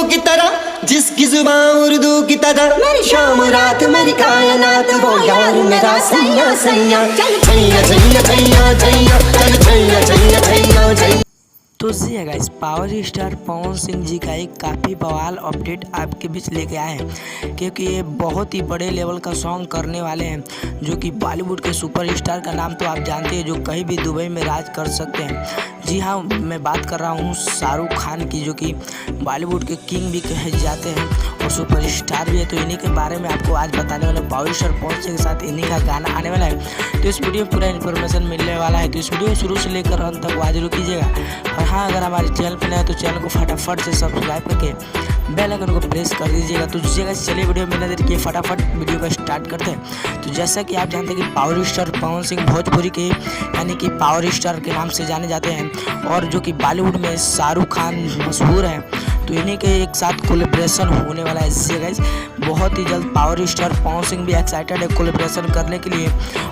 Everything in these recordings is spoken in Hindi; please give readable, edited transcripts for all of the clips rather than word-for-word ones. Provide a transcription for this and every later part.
की तरह, जिसकी जुबान उर्दू की तरह। मेरी शाम रात मेरी कायनात, वो यार मेरा सैया सैया। चल छैया छैया छैया छैया, चल छैया छैया छैया छैया। तो जी है guys, power star Pawan Singh ji का एक काफ़ी बवाल अपडेट आपके बीच लेके आए हैं, क्योंकि ये बहुत ही बड़े लेवल का सॉन्ग करने वाले हैं, जो कि बॉलीवुड के सुपरस्टार का नाम तो आप जानते हैं, जो कहीं भी दुबई में राज कर सकते हैं। जी हाँ, मैं बात कर रहा हूँ शाहरुख खान की, जो कि बॉलीवुड के किंग भी कहे जाते हैं और सुपरस्टार भी है। तो इन्हीं के बारे में आपको आज बताने वाले, पावर स्टार पवन सिंह के साथ इन्हीं का गाना आने वाला है। तो इस वीडियो में पूरा इन्फॉर्मेशन मिलने वाला है, तो इस वीडियो शुरू से लेकर अंत तक वाज जरूर कीजिएगा। और हाँ, अगर हमारे चैनल पर नए हैं तो चैनल को फटाफट से सब्सक्राइब करके बेल आइकन को प्रेस कर दीजिएगा। तो चलिए वीडियो में नजर देखिए, फटाफट वीडियो का स्टार्ट करते हैं। तो जैसा कि आप जानते हैं कि पावर स्टार पवन सिंह भोजपुरी के यानी कि पावर स्टार के नाम से जाने जाते हैं, और जो कि बॉलीवुड में शाहरुख खान मशहूर है। तो इन्हीं के एक साथ कोलैबोरेशन होने वाला है। इससे गाइस बहुत ही जल्द पावर स्टार पवन सिंह भी एक्साइटेड है कोलैबोरेशन करने के लिए,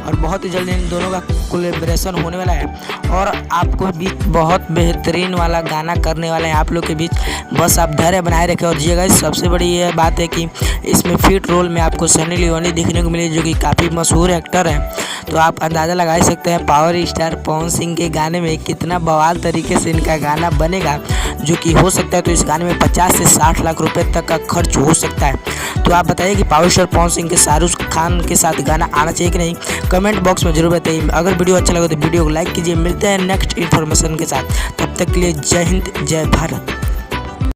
और बहुत ही जल्द इन दोनों का कोलैबोरेशन होने वाला है। और आपको भी बहुत बेहतरीन वाला गाना करने वाले हैं आप लोग के बीच, बस आप धैर्य बनाए रखें। और जी गाइस, सबसे बड़ी ये बात है कि इसमें फीट रोल में आपको सनी लियोनी देखने को मिली, जो कि काफ़ी मशहूर एक्टर है। तो आप अंदाज़ा लगा ही सकते हैं पावर स्टार पवन सिंह के गाने में कितना बवाल तरीके से इनका गाना बनेगा, जो कि हो सकता है तो इस गाने में 50 से 60 लाख रुपए तक का खर्च हो सकता है। तो आप बताइए कि पावर स्टार पवन सिंह के शाहरुख खान के साथ गाना आना चाहिए कि नहीं, कमेंट बॉक्स में जरूर बताइए। अगर वीडियो अच्छा लगे तो वीडियो को लाइक कीजिए। मिलते हैं नेक्स्ट इन्फॉर्मेशन के साथ, तब तक के लिए जय हिंद जय भारत।